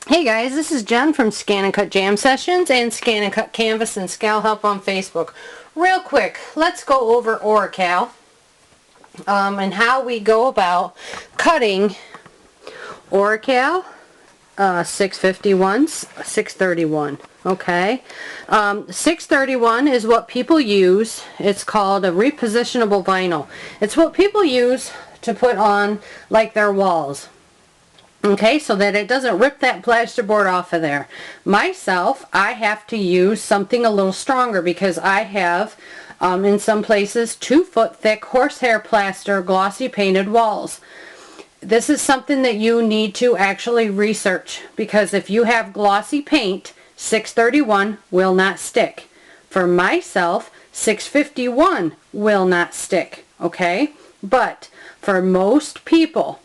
Hey guys, this is Jen from ScanNCut Jam Sessions and ScanNCut Canvas and Scal Help on Facebook. Real quick, let's go over Oracal and how we go about cutting Oracal 631. Okay, 631 is what people use. It's called a repositionable vinyl. It's what people use to put on like their walls. Okay, so that it doesn't rip that plasterboard off of there. Myself, I have to use something a little stronger because I have, in some places, 2-foot thick horsehair plaster glossy painted walls. This is something that you need to actually research because if you have glossy paint, 631 will not stick. For myself, 651 will not stick, okay? But for most people,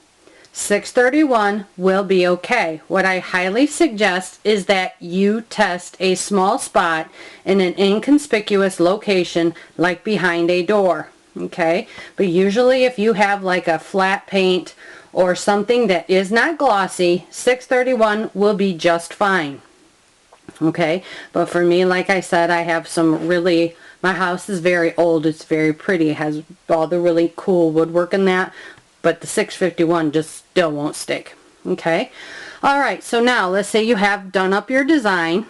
631 will be okay. What I highly suggest is that you test a small spot in an inconspicuous location like behind a door. Okay, but usually if you have like a flat paint or something that is not glossy, 631 will be just fine. Okay, but for me, like I said, I have some really, my house is very old, it's very pretty, it has all the really cool woodwork in that, but the 651 just still won't stick. Okay, alright, so now let's say you have done up your design.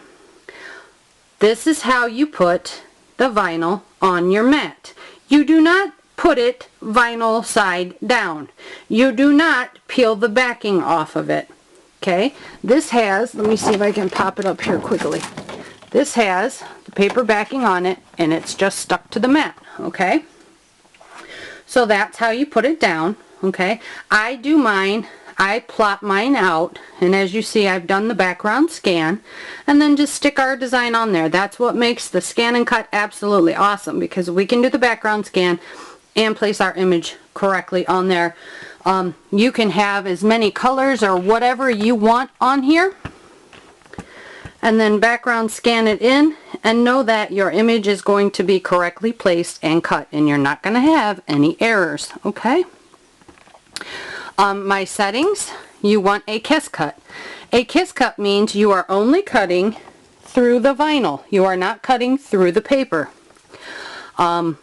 This is how you put the vinyl on your mat. You do not put it vinyl side down. You do not peel the backing off of it. Okay, this has, let me see if I can pop it up here quickly. This has the paper backing on it and it's just stuck to the mat. Okay, so that's how you put it down. Okay, I do mine, I plot mine out, and as you see I've done the background scan and then just stick our design on there. That's what makes the ScanNCut absolutely awesome, because we can do the background scan and place our image correctly on there. You can have as many colors or whatever you want on here and then background scan it in and know that your image is going to be correctly placed and cut and you're not going to have any errors. Okay. My settings, you want a kiss cut. A kiss cut means you are only cutting through the vinyl. You are not cutting through the paper. My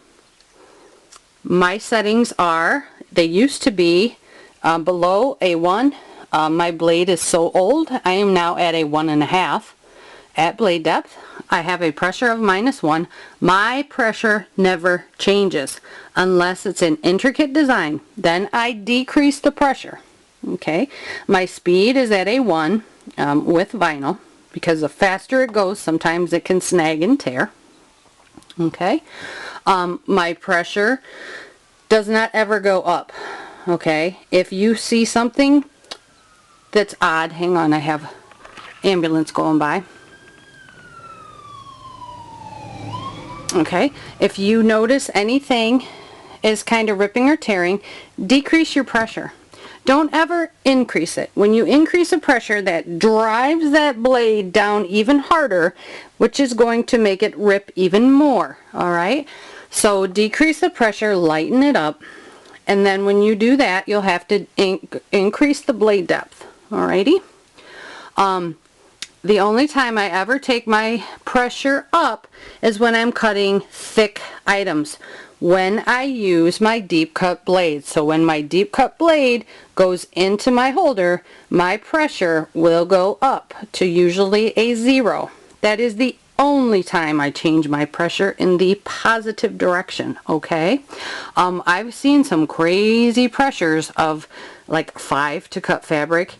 settings are, they used to be below a 1. My blade is so old, I am now at a 1.5 at blade depth. I have a pressure of -1. My pressure never changes unless it's an intricate design. Then I decrease the pressure. Okay, my speed is at a 1 with vinyl, because the faster it goes, sometimes it can snag and tear. Okay, my pressure does not ever go up. Okay, if you see something that's odd, hang on, I have ambulance going by. Okay, if you notice anything is kind of ripping or tearing, decrease your pressure. Don't ever increase it. When you increase the pressure, that drives that blade down even harder, which is going to make it rip even more. Alright, so decrease the pressure, lighten it up, and then when you do that, you'll have to increase the blade depth. Alrighty. The only time I ever take my pressure up is when I'm cutting thick items, when I use my deep cut blade. So when my deep cut blade goes into my holder, my pressure will go up to usually a 0. That is the only time I change my pressure in the positive direction. Okay, I've seen some crazy pressures of like 5 to cut fabric.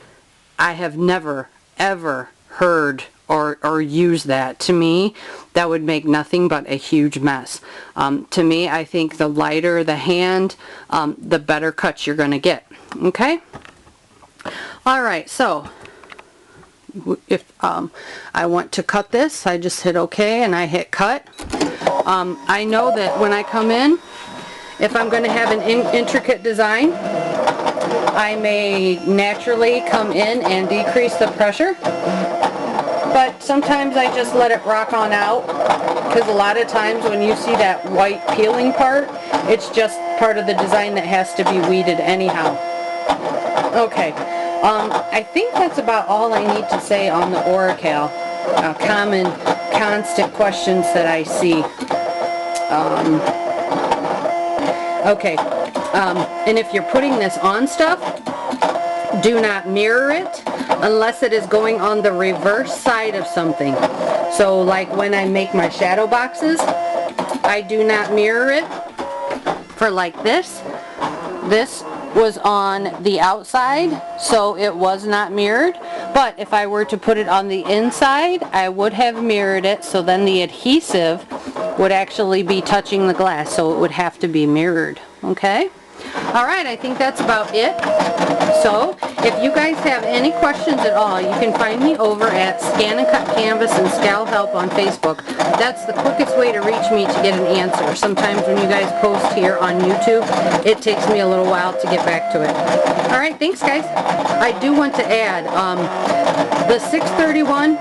I have never ever heard or use that. To me, that would make nothing but a huge mess. To me, I think the lighter the hand, the better cuts you're going to get. Okay? Alright, so if I want to cut this, I just hit OK and I hit cut. I know that when I come in, if I'm going to have an intricate design, I may naturally come in and decrease the pressure, but sometimes I just let it rock on out, because a lot of times when you see that white peeling part, it's just part of the design that has to be weeded anyhow. Okay, I think that's about all I need to say on the Oracal. Common, constant questions that I see. Okay, and if you're putting this on stuff, do not mirror it unless it is going on the reverse side of something. So like when I make my shadow boxes, I do not mirror it. For like this was on the outside, so it was not mirrored. But if I were to put it on the inside, I would have mirrored it, so then the adhesive would actually be touching the glass, so it would have to be mirrored. Okay? Alright, I think that's about it. So, if you guys have any questions at all, you can find me over at ScanNCut Canvas and Scal Help on Facebook. That's the quickest way to reach me to get an answer. Sometimes when you guys post here on YouTube, it takes me a little while to get back to it. Alright, thanks guys. I do want to add, the 631,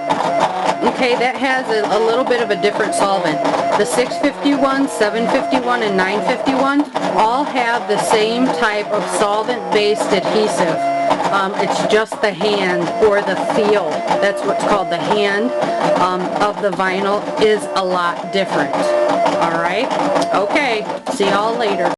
okay, that has a little bit of a different solvent. The 651, 751, and 951 all have the same type of solvent-based adhesive. It's just the hand or the feel. That's what's called the hand of the vinyl is a lot different. Alright? Okay, see y'all later.